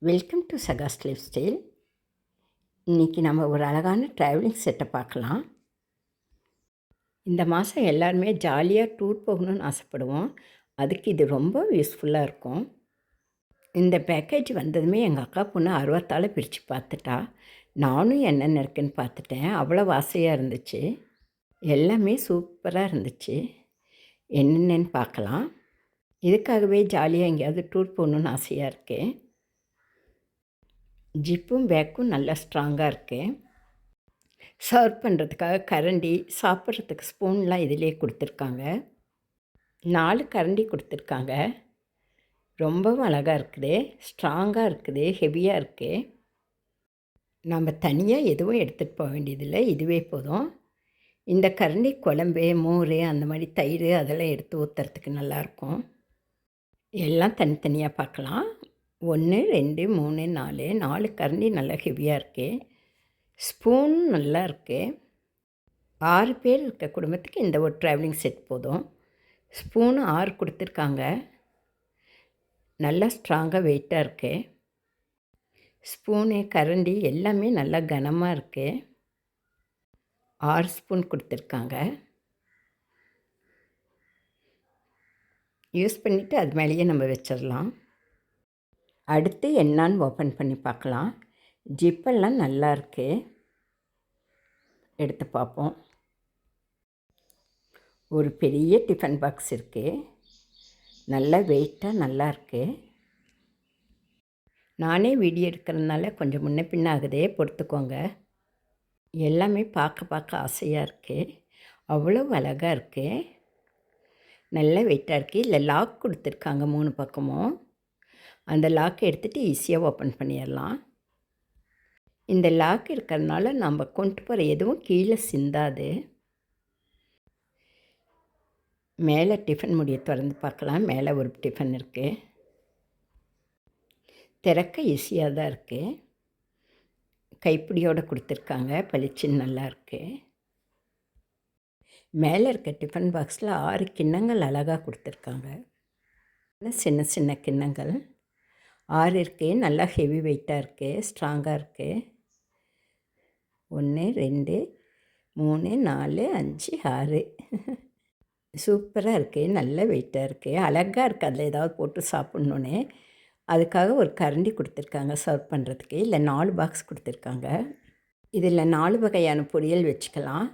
Welcome to சகாஸ் lifestyle. இன்றைக்கி நம்ம ஒரு அழகான ட்ராவலிங் செட்டை பார்க்கலாம். இந்த மாதம் எல்லாருமே ஜாலியாக டூர் போகணுன்னு ஆசைப்படுவோம். அதுக்கு இது ரொம்ப யூஸ்ஃபுல்லாக இருக்கும். இந்த பேக்கேஜ் வந்ததுமே எங்கள் அக்கா பொண்ணு அருவத்தால் பிரித்து பார்த்துட்டா. நானும் என்னென்ன இருக்குன்னு பார்த்துட்டேன். அவ்வளோ ஆசையாக இருந்துச்சு. எல்லாமே சூப்பராக இருந்துச்சு. என்னென்னு பார்க்கலாம். இதுக்காகவே ஜாலியாக எங்கேயாவது டூர் போகணுன்னு ஆசையாக இருக்கேன். ஜிப்பும் பேக்கும் நல்லா ஸ்ட்ராங்காக இருக்குது. சர்வ் பண்ணுறதுக்காக கரண்டி, சாப்பிட்றதுக்கு ஸ்பூன்லாம் இதிலே கொடுத்துருக்காங்க. 4 கரண்டி கொடுத்துருக்காங்க. ரொம்பவும் அழகாக இருக்குது, ஸ்ட்ராங்காக இருக்குது, ஹெவியாக இருக்குது. நம்ம தனியாக எதுவும் எடுத்துகிட்டு போக வேண்டியதில்லை, இதுவே போதும். இந்த கரண்டி குழம்பு, மோர், அந்த மாதிரி தயிர் அதெல்லாம் எடுத்து ஊற்றுறதுக்கு நல்லாயிருக்கும். எல்லாம் தனித்தனியாக பார்க்கலாம். 1 2 3 4 4 கரண்டி நல்லா ஹெவியாக இருக்குது. ஸ்பூன் நல்லா இருக்குது. 6 பேர் இருக்க குடும்பத்துக்கு இந்த ஒரு ட்ராவலிங் செட் போதும். ஸ்பூனு 6 கொடுத்துருக்காங்க. நல்லா ஸ்ட்ராங்காக வெயிட்டாக இருக்குது. ஸ்பூனு, கரண்டி எல்லாமே நல்லா கனமாக இருக்குது. 6 ஸ்பூன் கொடுத்துருக்காங்க. யூஸ் பண்ணிவிட்டு அது மேலேயே நம்ம வச்சிடலாம். அடுத்து என்னான்னு ஓப்பன் பண்ணி பார்க்கலாம். ஜிப்பெல்லாம் நல்லா இருக்குது. எடுத்து பார்ப்போம். ஒரு பெரிய டிஃபன் பாக்ஸ் இருக்குது. நல்லா வெயிட்டாக நல்லா இருக்குது. நானே வீடியோ எடுக்கிறதுனால கொஞ்சம் முன்ன பின்ன ஆகுதே, பொறுத்துக்கோங்க. எல்லாமே பார்க்க ஆசையாக இருக்குது. அவ்வளோ அழகாக இருக்குது. நல்ல வெயிட்டாக இருக்குது. இல்லை லாக் கொடுத்துருக்காங்க 3 பக்கமும். அந்த லாக்கை எடுத்துகிட்டு ஈஸியாக ஓப்பன் பண்ணிடலாம். இந்த லாக் இருக்கிறதுனால நம்ம கொண்டு போகிற எதுவும் கீழே சிந்தாது. மேலே டிஃபன் முடியை திறந்து பார்க்கலாம். மேலே ஒரு டிஃபன் இருக்குது. திறக்க ஈஸியாக தான் இருக்குது. கைப்பிடியோடு கொடுத்துருக்காங்க. பளிச்சுன்னு நல்லா இருக்குது. மேலே இருக்க டிஃபன் பாக்ஸில் 6 கிண்ணங்கள் அழகாக கொடுத்துருக்காங்க. சின்ன சின்ன கிண்ணங்கள் 6 இருக்குது. நல்லா ஹெவி வெயிட்டாக இருக்குது, ஸ்ட்ராங்காக இருக்குது. 1 2 3 4 5 6 சூப்பராக இருக்குது. நல்ல வெயிட்டாக இருக்குது, அழகாக இருக்குது. அதில் ஏதாவது போட்டு சாப்பிட்ணுன்னு அதுக்காக ஒரு கரண்டி கொடுத்துருக்காங்க சர்வ் பண்ணுறதுக்கு. இல்லை 4 பாக்ஸ் கொடுத்துருக்காங்க. இதில் 4 வகையான பொரியல் வச்சுக்கலாம்.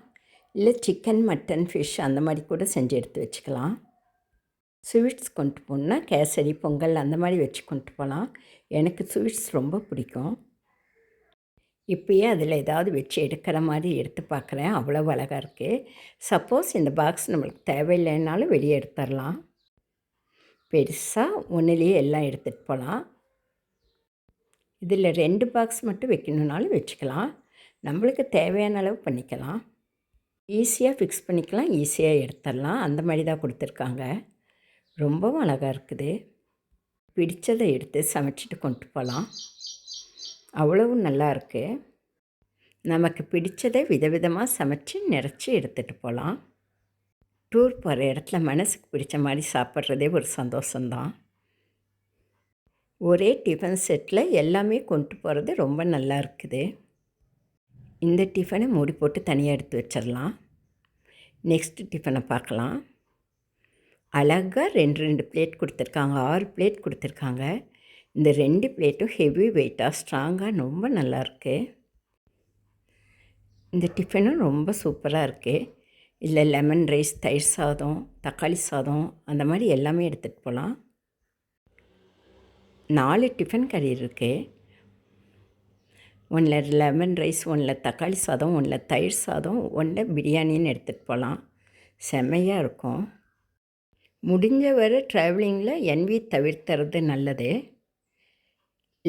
இல்லை சிக்கன், மட்டன், ஃபிஷ் அந்த மாதிரி கூட செஞ்சு எடுத்து வச்சுக்கலாம். ஸ்வீட்ஸ் கொண்டு போனால் கேசரி, பொங்கல் அந்த மாதிரி வச்சு கொண்டு போகலாம். எனக்கு ஸ்வீட்ஸ் ரொம்ப பிடிக்கும். இப்போயே அதில் ஏதாவது வச்சு எடுக்கிற மாதிரி எடுத்து பார்க்குறேன். அவ்வளோ அழகாக இருக்குது. சப்போஸ் இந்த பாக்ஸ் நம்மளுக்கு தேவையில்லைன்னாலும் வெளியே எடுத்துடலாம். பெருசாக ஒன்றுலேயே எல்லாம் எடுத்துகிட்டு போகலாம். இதில் 2 பாக்ஸ் மட்டும் வைக்கணுன்னாலும் வச்சுக்கலாம். நம்மளுக்கு தேவையான அளவு பண்ணிக்கலாம். ஈஸியாக ஃபிக்ஸ் பண்ணிக்கலாம், ஈஸியாக எடுத்துடலாம். அந்த மாதிரி தான் கொடுத்துருக்காங்க. ரொம்பவும் அழகாக இருக்குது. பிடித்ததை எடுத்து சமைச்சிட்டு கொண்டு போகலாம். அவ்வளவும் நல்லா இருக்குது. நமக்கு பிடித்ததை விதவிதமாக சமைச்சு நிறச்சி எடுத்துகிட்டு போகலாம். டூர் போகிற இடத்துல மனசுக்கு பிடிச்ச மாதிரி சாப்பிட்றதே ஒரு சந்தோஷந்தான். ஒரே டிஃபன் செட்டில் எல்லாமே கொண்டு போகிறது ரொம்ப நல்லா இருக்குது. இந்த டிஃபனை மூடி போட்டு தனியாக எடுத்து வச்சிடலாம். நெக்ஸ்ட்டு டிஃபனை பார்க்கலாம். அழகாக 2 பிளேட் கொடுத்துருக்காங்க. 6 பிளேட் கொடுத்துருக்காங்க. இந்த 2 பிளேட்டும் ஹெவி வெயிட்டாக ஸ்ட்ராங்காக ரொம்ப நல்லாயிருக்கு. இந்த டிஃபனும் ரொம்ப சூப்பராக இருக்குது. இதில் லெமன் ரைஸ், தயிர் சாதம், தக்காளி சாதம் அந்த மாதிரி எல்லாமே எடுத்துகிட்டு போகலாம். 4 டிஃபன் கறி இருக்குது. 1 லெமன் ரைஸ், 1 தக்காளி சாதம், 1 தயிர் சாதம், 1 பிரியாணின்னு எடுத்துகிட்டு போகலாம். செம்மையாக இருக்கும். முடிஞ்ச வரை ட்ராவலிங்கில் என்வி தவிர்த்துறது நல்லது.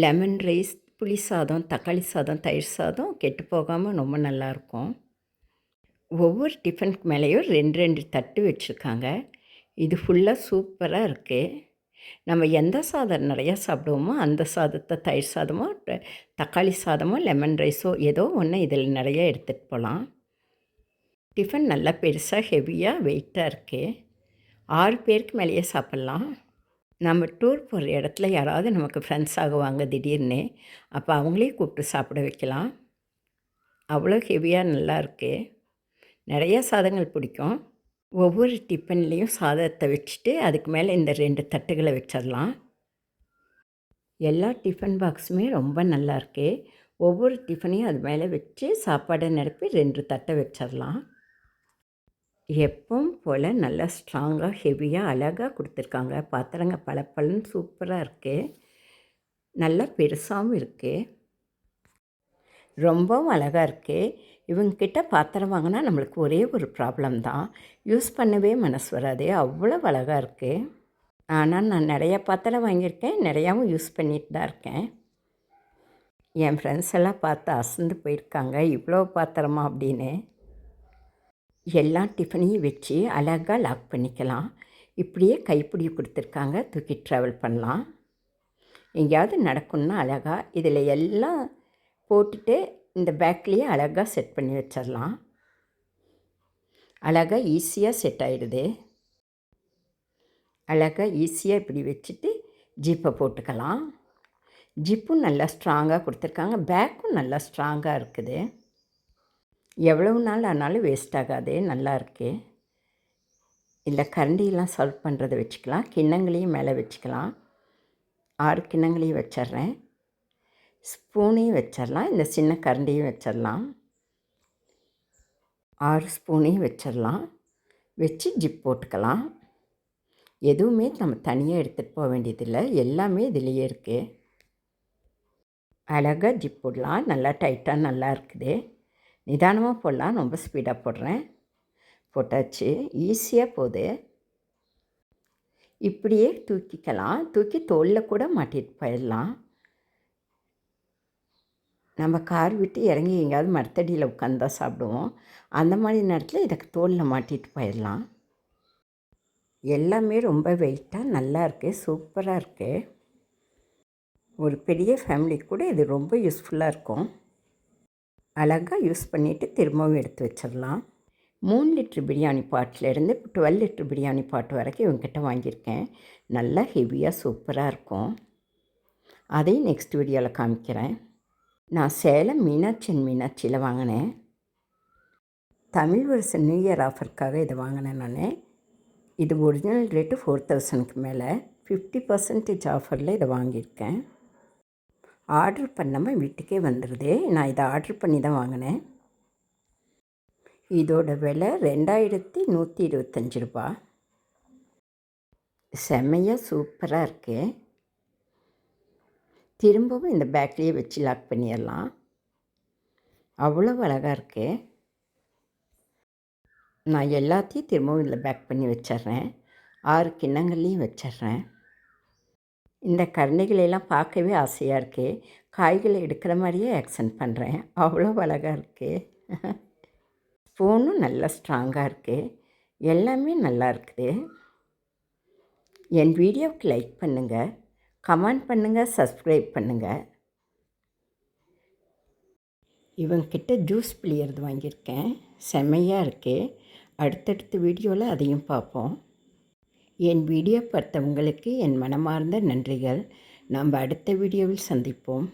லெமன் ரைஸ், புளி சாதம், தக்காளி சாதம், தயிர் சாதம் கெட்டு போகாமல் ரொம்ப நல்லாயிருக்கும். ஒவ்வொரு டிஃபனுக்கு மேலேயும் 2 தட்டு வச்சுருக்காங்க. இது ஃபுல்லாக சூப்பராக இருக்குது. நம்ம எந்த சாதம் நிறையா சாப்பிடுவோமோ அந்த சாதத்தை தயிர் சாதமோ, தக்காளி சாதமோ, லெமன் ரைஸோ ஏதோ ஒன்று இதில் நிறையா எடுத்துகிட்டு போகலாம். டிஃபன் நல்லா பெருசாக ஹெவியாக வெயிட்டாக இருக்குது. 6 பேருக்கு மேலேயே சாப்பிட்லாம். நம்ம டூர் போகிற இடத்துல யாராவது நமக்கு ஃப்ரெண்ட்ஸ் ஆகுவாங்க திடீர்னு, அப்போ அவங்களே கூப்பிட்டு சாப்பிட வைக்கலாம். அவ்வளோ ஹெவியாக நல்லா இருக்குது. நிறையா சாதங்கள் பிடிக்கும். ஒவ்வொரு டிஃபன்லேயும் சாதத்தை வச்சுட்டு அதுக்கு மேலே இந்த 2 தட்டுகளை வச்சிடலாம். எல்லா டிஃபன் பாக்ஸுமே ரொம்ப நல்லாயிருக்கு. ஒவ்வொரு டிஃபனையும் அது மேலே வச்சு சாப்பாடை நிரப்பி 2 தட்டை வச்சிடலாம். எப்பவும் போல் நல்லா ஸ்ட்ராங்காக ஹெவியாக அழகாக கொடுத்துருக்காங்க. பாத்திரங்க பளபளன்னு சூப்பராக இருக்குது. நல்லா பெருசாகவும் இருக்குது. ரொம்பவும் அழகாக இருக்குது. இவங்கக்கிட்ட பாத்திரம் வாங்கினா நம்மளுக்கு ஒரே ஒரு ப்ராப்ளம் தான், யூஸ் பண்ணவே மனசு வராது. அவ்வளோ அழகாக இருக்குது. ஆனால் நான் நிறையா பாத்திரம் வாங்கியிருக்கேன், நிறையாவும் யூஸ் பண்ணிட்டு தான் இருக்கேன். என் ஃப்ரெண்ட்ஸ் எல்லாம் பார்த்து அசந்து போயிருக்காங்க, இவ்வளோ பாத்திரமா அப்படின்னு. எல்லா டிஃபனையும் வச்சு அழகாக லாக் பண்ணிக்கலாம். இப்படியே கைப்பிடி கொடுத்துருக்காங்க, தூக்கி ட்ராவல் பண்ணலாம். எங்கேயாவது நடக்கணுன்னா அழகாக இதில் எல்லாம் போட்டுட்டு இந்த பேக்லேயே அழகாக செட் பண்ணி வச்சிடலாம். அழகாக ஈஸியாக செட் ஆகிடுது. அழகாக ஈஸியாக இப்படி வச்சுட்டு ஜிப்பை போட்டுக்கலாம். ஜிப்பும் நல்லா ஸ்ட்ராங்காக கொடுத்துருக்காங்க, பேக்கும் நல்லா ஸ்ட்ராங்காக இருக்குது. எவ்வளவு நாள் ஆனாலும் வேஸ்ட் ஆகாது, நல்லா இருக்குது. இல்லை கரண்டியெல்லாம் சர்வ் பண்ணுறதை வச்சுக்கலாம், கிண்ணங்களையும் மேலே வச்சுக்கலாம். 6 கிண்ணங்களையும் வச்சிட்றேன். ஸ்பூனையும் வச்சிடலாம், இந்த சின்ன கரண்டியும் வச்சிடலாம். 6 ஸ்பூனையும் வச்சிடலாம். வச்சு ஜிப் போட்டுக்கலாம். எதுவுமே நம்ம தனியாக எடுத்துகிட்டு போக வேண்டியதில்லை, எல்லாமே இதிலையே இருக்குது. அழகாக ஜிப் போடலாம். நல்லா டைட்டாக நல்லா இருக்குது. நிதானமாக போடலாம், ரொம்ப ஸ்பீடாக போடுறேன். போட்டாச்சு, ஈஸியாக போகுது. இப்படியே தூக்கிக்கலாம், தூக்கி தோளில் கூட மாட்டிட்டு போயிடலாம். நம்ம கார் விட்டு இறங்கி எங்கேயாவது மரத்தடியில் உட்காந்து தான் சாப்பிடுவோம். அந்த மாதிரி நேரத்தில் இதை தோளில் மாட்டிட்டு போயிடலாம். எல்லாமே ரொம்ப வெயிட்டாக நல்லா இருக்குது, சூப்பராக இருக்குது. ஒரு பெரிய ஃபேமிலிக்கு கூட இது ரொம்ப யூஸ்ஃபுல்லாக இருக்கும். அழகாக யூஸ் பண்ணிவிட்டு திரும்பவும் எடுத்து வச்சிடலாம். 3 லிட்ரு பிரியாணி பாட்டிலேருந்து 12 லிட்ரு பிரியாணி பாட் வரைக்கும் இவங்ககிட்ட வாங்கியிருக்கேன். நல்லா ஹெவியாக சூப்பராக இருக்கும். அதையும் நெக்ஸ்ட் வீடியோவில் காமிக்கிறேன். நான் சேலம் மீனாட்சியில் வாங்கினேன். தமிழ் வருஷம் நியூ இயர் ஆஃபருக்காக இதை வாங்கினேன் நான். இது ஒரிஜினல் ரேட்டு 4000க்கு மேலே, 50% ஆஃபரில் இதை வாங்கியிருக்கேன். ஆர்டர் பண்ணாமல் வீட்டுக்கே வந்துடுது. நான் இதை ஆர்டர் பண்ணி தான் வாங்கினேன். இதோட விலை 2125 ரூபா. செம்மையாக சூப்பராக இருக்குது. திரும்பவும் இந்த பேக்லேயே வச்சு லாக் பண்ணிடலாம். அவ்வளோ அழகாக இருக்குது. நான் எல்லாத்தையும் திரும்பவும் இதில் பேக் பண்ணி வச்சிட்றேன். 6 கிண்ணங்கள்லேயும் வச்சிட்றேன். இந்த கரண்டிகளெல்லாம் பார்க்கவே ஆசையாக இருக்குது. காய்களை எடுக்கிற மாதிரியே ஆக்சன் பண்ணுறேன், அவ்வளோ அழகாக இருக்குது. ஸ்பூனும் நல்லா ஸ்ட்ராங்காக இருக்குது. எல்லாமே நல்லா இருக்குது. என் வீடியோவுக்கு லைக் பண்ணுங்கள், கமெண்ட் பண்ணுங்கள், சப்ஸ்கிரைப் பண்ணுங்கள். இவங்கக்கிட்ட ஜூஸ் பிழியறது வாங்கியிருக்கேன், செம்மையாக இருக்குது. அடுத்தடுத்த வீடியோவில் அதையும் பார்ப்போம். என் வீடியோ பார்த்தவங்களுக்கு என் மனமார்ந்த நன்றிகள். நாம் அடுத்த வீடியோவில் சந்திப்போம்.